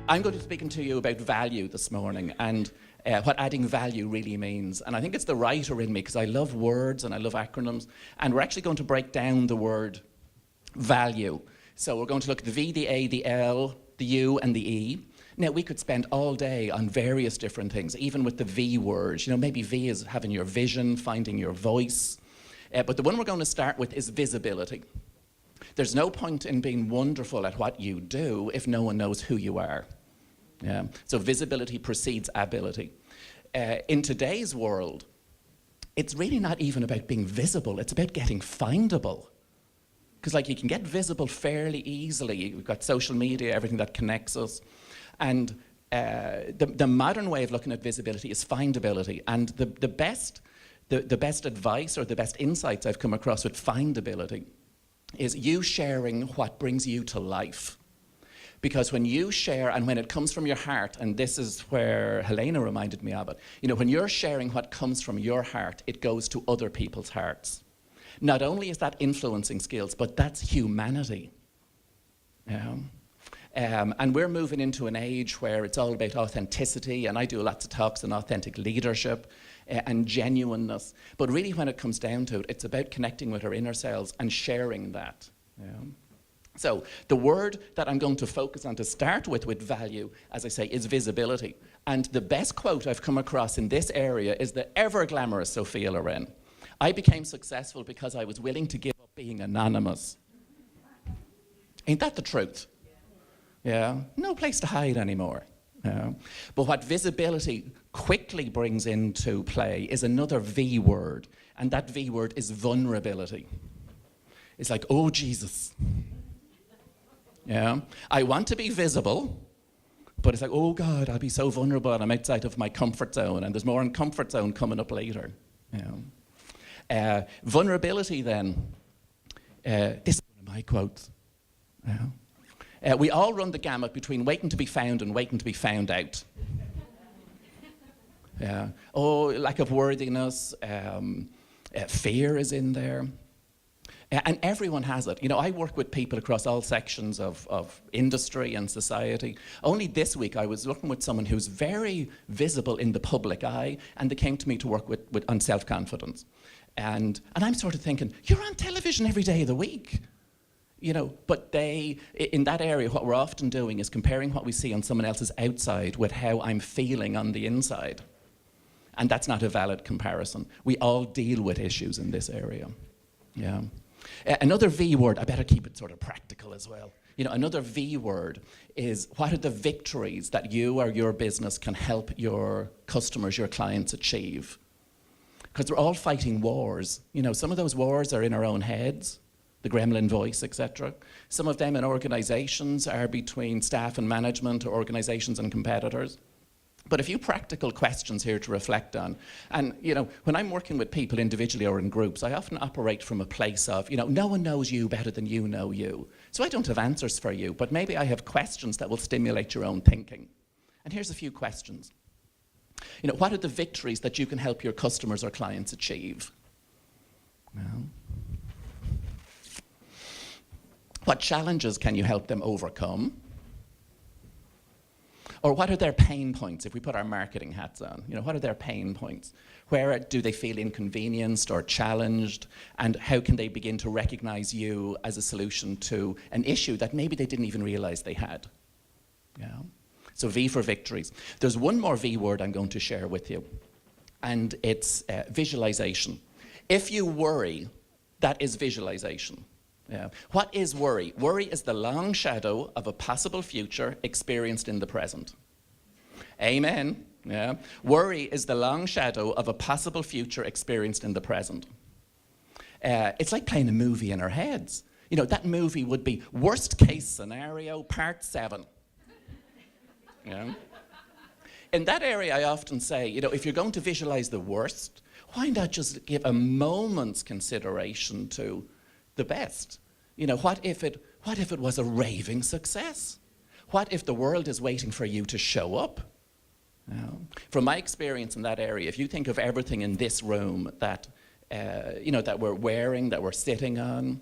I'm going to be speaking to you about value this morning and what adding value really means. And I think it's the writer in me because I love words and I love acronyms. And we're actually going to break down the word value. So we're going to look at the V, the A, the L, the U, and the E. Now, we could spend all day on various different things, even with the V word. You know, maybe V is having your vision, finding your voice. But the one we're going to start with is visibility. There's no point in being wonderful at what you do if no one knows who you are. Yeah. So visibility precedes ability. In today's world, it's really not even about being visible. It's about getting findable. Because like you can get visible fairly easily. We've got social media, everything that connects us. And the modern way of looking at visibility is findability. And the best advice or the best insights I've come across with findability is you sharing what brings you to life. Because when you share, and when it comes from your heart, and this is where Helena reminded me of it, you know, when you're sharing what comes from your heart, it goes to other people's hearts. Not only is that influencing skills, but that's humanity. Yeah. And we're moving into an age where it's all about authenticity, and I do lots of talks on authentic leadership and genuineness. But really, when it comes down to it, it's about connecting with our inner selves and sharing that. Yeah. So the word that I'm going to focus on to start with value, as I say, is visibility. And the best quote I've come across in this area is the ever-glamorous Sophia Loren. I became successful because I was willing to give up being anonymous. Ain't that the truth? Yeah, no place to hide anymore. Yeah. But what visibility quickly brings into play is another V word, and that V word is vulnerability. It's like, oh, Jesus. Yeah, I want to be visible, but it's like, oh God, I'll be so vulnerable and I'm outside of my comfort zone, and there's more on comfort zone coming up later. Yeah. Vulnerability then, this is one of my quotes. Yeah. We all run the gamut between waiting to be found and waiting to be found out. Yeah. Oh, lack of worthiness, fear is in there. And everyone has it. You know, I work with people across all sections of industry and society. Only this week I was working with someone who's very visible in the public eye, and they came to me to work with on self-confidence. And I'm sort of thinking, you're on television every day of the week. You know, but in that area, what we're often doing is comparing what we see on someone else's outside with how I'm feeling on the inside. And that's not a valid comparison. We all deal with issues in this area. Yeah. Another V word, I better keep it sort of practical as well. You know, another V word is what are the victories that you or your business can help your customers, your clients achieve? Because we're all fighting wars. You know, some of those wars are in our own heads, the gremlin voice, etc. Some of them in organizations are between staff and management, or organizations and competitors. But a few practical questions here to reflect on. And, you know, when I'm working with people individually or in groups, I often operate from a place of, you know, no one knows you better than you know you. So I don't have answers for you, but maybe I have questions that will stimulate your own thinking. And here's a few questions. You know, what are the victories that you can help your customers or clients achieve? Well, what challenges can you help them overcome? Or what are their pain points, if we put our marketing hats on? You know, what are their pain points? Where do they feel inconvenienced or challenged? And how can they begin to recognize you as a solution to an issue that maybe they didn't even realize they had? Yeah. So V for victories. There's one more V word I'm going to share with you, and it's visualization. If you worry, that is visualization. Yeah. What is worry? Worry is the long shadow of a possible future experienced in the present. Amen. Yeah. Worry is the long shadow of a possible future experienced in the present. It's like playing a movie in our heads. You know, that movie would be worst case scenario, part 7. Yeah. In that area, I often say, you know, if you're going to visualize the worst, why not just give a moment's consideration to the best? You know, what if it was a raving success? What if the world is waiting for you to show up? You know, from my experience in that area, if you think of everything in this room that, you know, that we're wearing, that we're sitting on,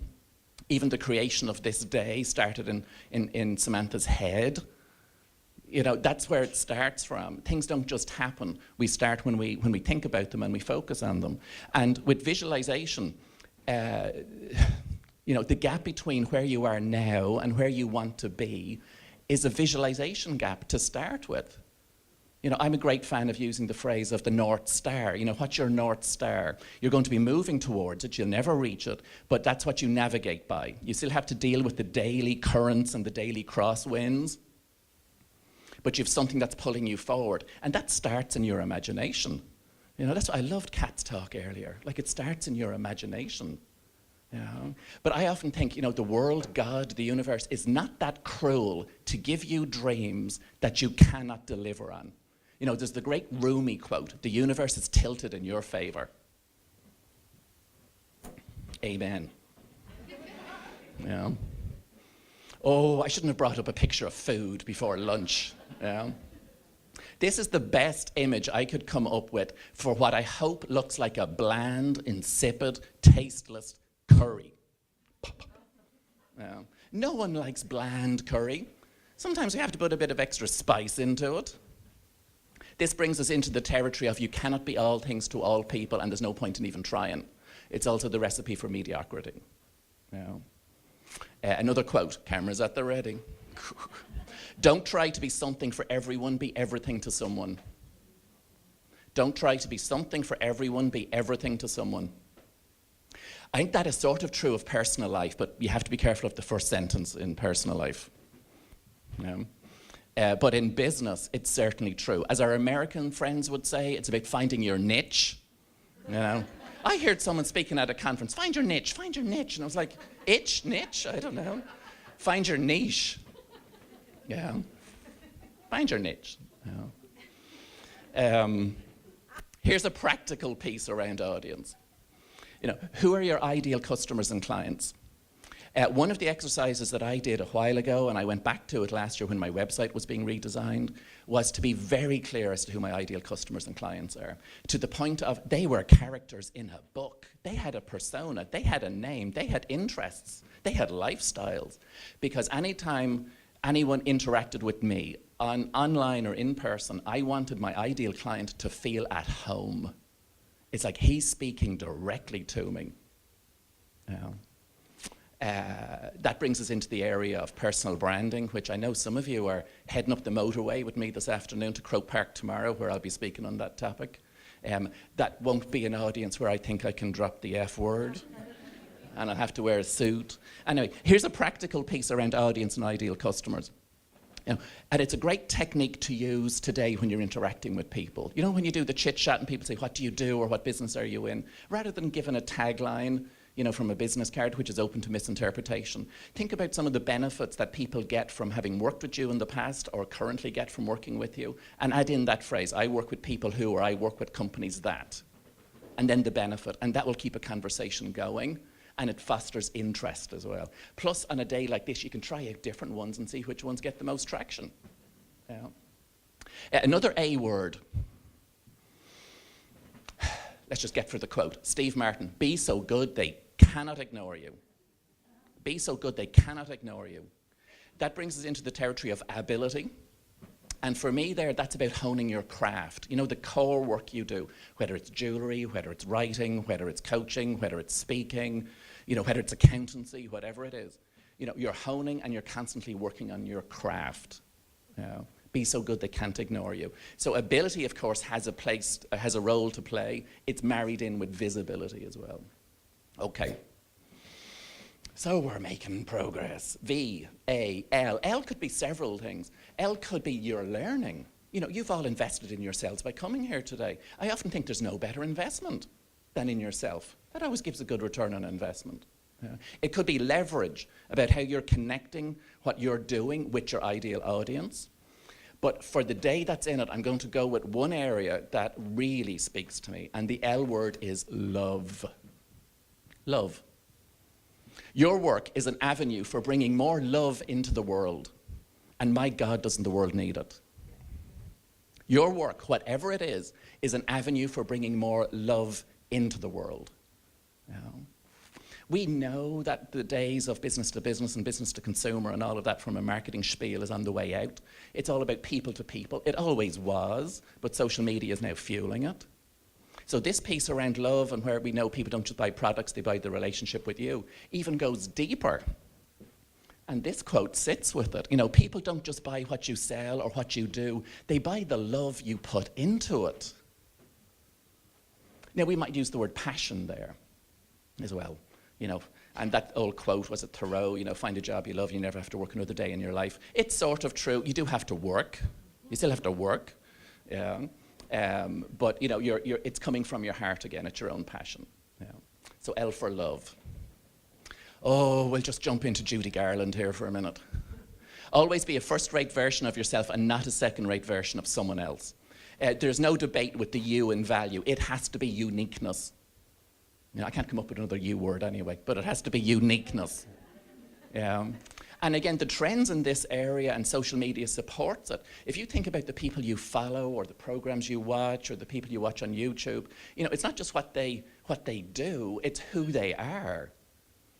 even the creation of this day started in Samantha's head. that's where it starts from. Things don't just happen. We start when we think about them and we focus on them. And with visualization, the gap between where you are now and where you want to be is a visualization gap to start with. I'm a great fan of using the phrase of the North Star. What's your North Star? You're going to be moving towards it, you'll never reach it, but that's what you navigate by. You still have to deal with the daily currents and the daily crosswinds, but you have something that's pulling you forward. And that starts in your imagination. That's why I loved Kat's talk earlier. Like, it starts in your imagination. But I often think, the world, God, the universe is not that cruel to give you dreams that you cannot deliver on. There's the great Rumi quote, the universe is tilted in your favor. Amen. Oh, I shouldn't have brought up a picture of food before lunch. This is the best image I could come up with for what I hope looks like a bland, insipid, tasteless curry. No one likes bland curry. Sometimes you have to put a bit of extra spice into it. This brings us into the territory of you cannot be all things to all people, and there's no point in even trying. It's also the recipe for mediocrity. Another quote, cameras at the ready. Don't try to be something for everyone, be everything to someone. Don't try to be something for everyone, be everything to someone. I think that is sort of true of personal life, but you have to be careful of the first sentence in personal life. But in business, it's certainly true. As our American friends would say, it's about finding your niche. I heard someone speaking at a conference, find your niche, find your niche. And I was like, itch, niche? I don't know. Find your niche. Find your niche. Here's a practical piece around audience. Who are your ideal customers and clients? One of the exercises that I did a while ago, and I went back to it last year when my website was being redesigned, was to be very clear as to who my ideal customers and clients are, to the point of they were characters in a book. They had a persona, they had a name, they had interests, they had lifestyles. Because anytime anyone interacted with me, online or in person, I wanted my ideal client to feel at home. It's like he's speaking directly to me. That brings us into the area of personal branding, which I know some of you are heading up the motorway with me this afternoon to Croke Park tomorrow, where I'll be speaking on that topic. That won't be an audience where I think I can drop the F word, and I'll have to wear a suit. Anyway, here's a practical piece around audience and ideal customers. And it's a great technique to use today when you're interacting with people. When you do the chit-chat and people say, what do you do or what business are you in? Rather than giving a tagline, from a business card, which is open to misinterpretation. Think about some of the benefits that people get from having worked with you in the past or currently get from working with you, and add in that phrase, I work with people who, or I work with companies that. And then the benefit, and that will keep a conversation going, and it fosters interest as well. Plus, on a day like this, you can try out different ones and see which ones get the most traction. Another A word. Let's just get for the quote. Steve Martin, be so good they cannot ignore you. Be so good they cannot ignore you. That brings us into the territory of ability. And for me that's about honing your craft. The core work you do, whether it's jewelry, whether it's writing, whether it's coaching, whether it's speaking, whether it's accountancy, whatever it is. You're honing and you're constantly working on your craft. Be so good they can't ignore you. So ability, of course, has a role to play. It's married in with visibility as well. Okay. So we're making progress. V, A, L. L could be several things. L could be your learning. You've all invested in yourselves by coming here today. I often think there's no better investment than in yourself. That always gives a good return on investment. It could be leverage, about how you're connecting what you're doing with your ideal audience. But for the day that's in it, I'm going to go with one area that really speaks to me, and the L word is love. Love. Your work is an avenue for bringing more love into the world, and my God, doesn't the world need it? Your work, whatever it is an avenue for bringing more love into the world. We know that the days of business to business and business to consumer and all of that from a marketing spiel is on the way out. It's all about people to people. It always was, but social media is now fueling it. So this piece around love and where we know people don't just buy products, they buy the relationship with you, even goes deeper. And this quote sits with it. You know, people don't just buy what you sell or what you do, they buy the love you put into it. Now, we might use the word passion there as well. You know, and that old quote, was it Thoreau, you know, find a job you love, you never have to work another day in your life. It's sort of true. You do have to work. You still have to work. Yeah. But, you know, it's coming from your heart again. It's your own passion. Yeah. So L for love. Oh, we'll just jump into Judy Garland here for a minute. Always be a first-rate version of yourself and not a second-rate version of someone else. There's no debate with the you in value. It has to be uniqueness. You know, I can't come up with another U word anyway, but it has to be uniqueness. Yeah. And again, the trends in this area and social media supports it. If you think about the people you follow or the programs you watch or the people you watch on YouTube, you know, it's not just what they do, it's who they are.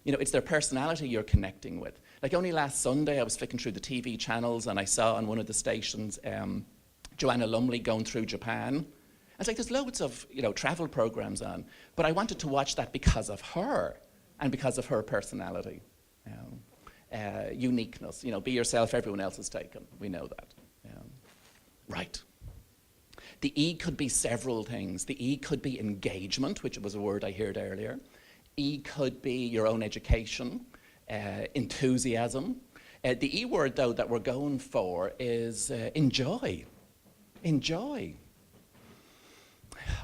You know, it's their personality you're connecting with. Like only last Sunday, I was flicking through the TV channels and I saw on one of the stations Joanna Lumley going through Japan. It's like there's loads of, you know, travel programs on, but I wanted to watch that because of her and because of her personality. Uniqueness, you know, be yourself, everyone else is taken. We know that. Right. The E could be several things. The E could be engagement, which was a word I heard earlier. E could be your own education, enthusiasm. The E word, though, that we're going for is enjoy. Enjoy.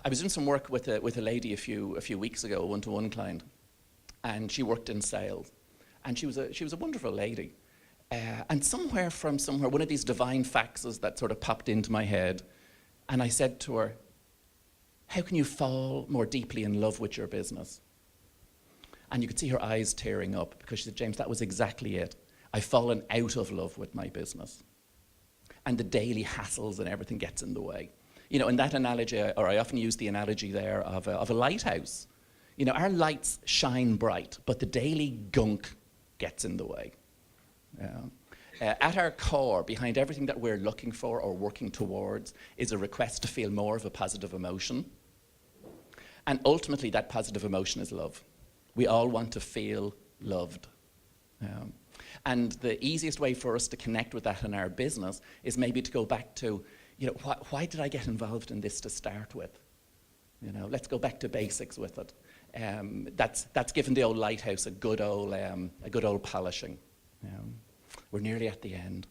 I was doing some work with a lady a few weeks ago, a one-to-one client, and she worked in sales, and she was a wonderful lady. And somewhere, one of these divine faxes that sort of popped into my head, and I said to her, "How can you fall more deeply in love with your business?" And you could see her eyes tearing up because she said, "James, that was exactly it. I've fallen out of love with my business, and the daily hassles and everything gets in the way." You know, in that analogy, or I often use the analogy there of a lighthouse. You know, our lights shine bright, but the daily gunk gets in the way. At our core, behind everything that we're looking for or working towards, is a request to feel more of a positive emotion. And ultimately, that positive emotion is love. We all want to feel loved. And the easiest way for us to connect with that in our business is maybe to go back to, you know, why did I get involved in this to start with? You know, let's go back to basics with it. That's given the old lighthouse a good old polishing. We're nearly at the end.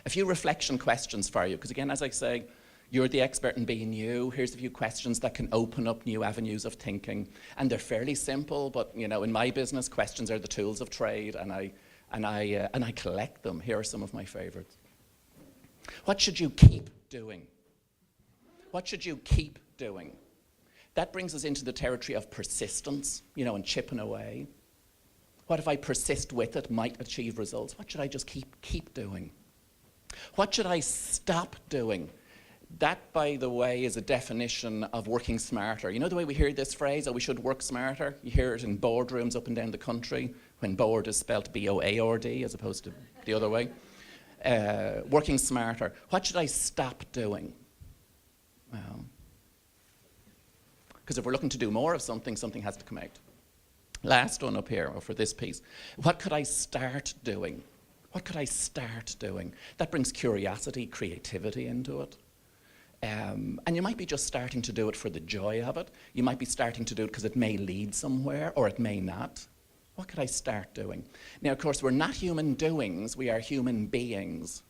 A few reflection questions for you, because again, as I say, you're the expert in being you. Here's a few questions that can open up new avenues of thinking, and they're fairly simple. But you know, in my business, questions are the tools of trade, and I collect them. Here are some of my favorites. What should you keep doing? What should you keep doing? That brings us into the territory of persistence, you know, and chipping away. What if I persist with it, might achieve results? What should I just keep doing? What should I stop doing? That, by the way, is a definition of working smarter. You know the way we hear this phrase, oh, we should work smarter? You hear it in boardrooms up and down the country, when board is spelled B-O-A-R-D as opposed to the other way. Working smarter. What should I stop doing? Because if we're looking to do more of something, something has to come out. Last one up here, or for this piece. What could I start doing? What could I start doing? That brings curiosity, creativity into it. And you might be just starting to do it for the joy of it. You might be starting to do it because it may lead somewhere, or it may not. What could I start doing? Now, of course, we're not human doings, we are human beings.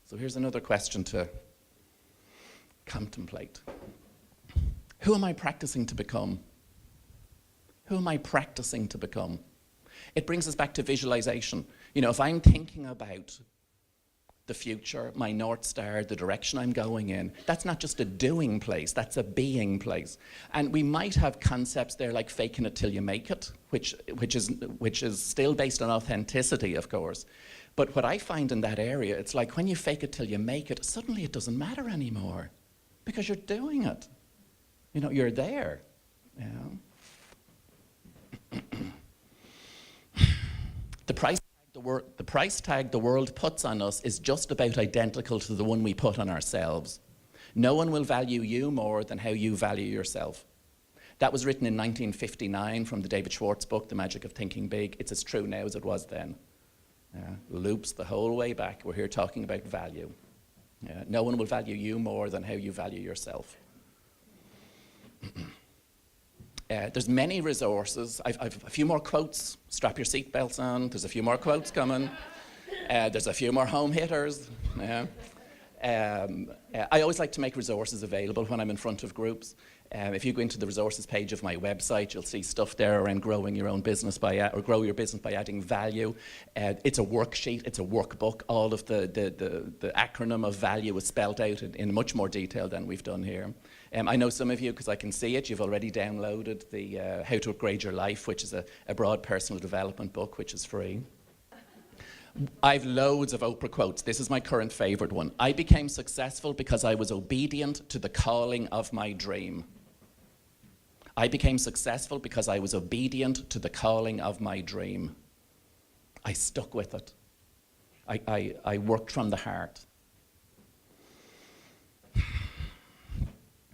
So here's another question to contemplate. Who am I practicing to become? Who am I practicing to become? It brings us back to visualization. You know, if I'm thinking about the future, my North Star, the direction I'm going in, that's not just a doing place, that's a being place. And we might have concepts there like faking it till you make it, which is still based on authenticity, of course. But what I find in that area, it's like when you fake it till you make it, suddenly it doesn't matter anymore because you're doing it. You know, you're there. You know? The price tag the world puts on us is just about identical to the one we put on ourselves. No one will value you more than how you value yourself. That was written in 1959 from the David Schwartz book, The Magic of Thinking Big. It's as true now as it was then. Loops the whole way back. We're here talking about value. No one will value you more than how you value yourself. There's many resources. I've a few more quotes. Strap your seatbelts on. There's a few more quotes coming. There's a few more home hitters. I always like to make resources available when I'm in front of groups. If you go into the resources page of my website, you'll see stuff there around growing your own business or grow your business by adding value. It's a worksheet, it's a workbook. All of the acronym of value is spelled out in much more detail than we've done here. I know some of you, because I can see it, you've already downloaded the How to Upgrade Your Life, which is a broad personal development book, which is free. I've loads of Oprah quotes. This is my current favorite one. I became successful because I was obedient to the calling of my dream. I became successful because I was obedient to the calling of my dream. I stuck with it. I worked from the heart.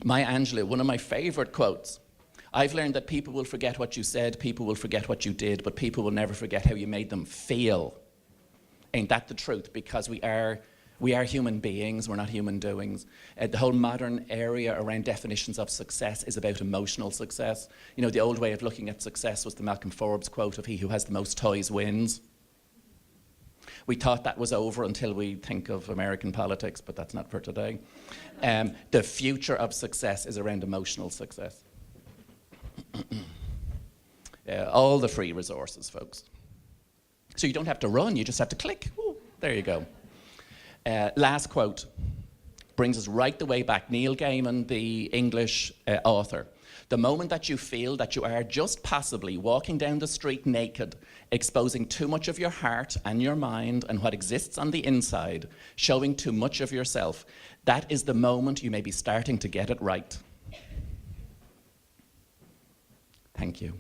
Maya Angelou, one of my favorite quotes. I've learned that people will forget what you said, people will forget what you did, but people will never forget how you made them feel. Ain't that the truth? Because we are human beings, we're not human doings. The whole modern area around definitions of success is about emotional success. You know, the old way of looking at success was the Malcolm Forbes quote of he who has the most toys wins. We thought that was over until we think of American politics, but that's not for today. The future of success is around emotional success. All the free resources, folks. So you don't have to run, you just have to click. Ooh, there you go. Last quote brings us right the way back. Neil Gaiman, the English author. The moment that you feel that you are just possibly walking down the street naked, exposing too much of your heart and your mind and what exists on the inside, showing too much of yourself, that is the moment you may be starting to get it right. Thank you.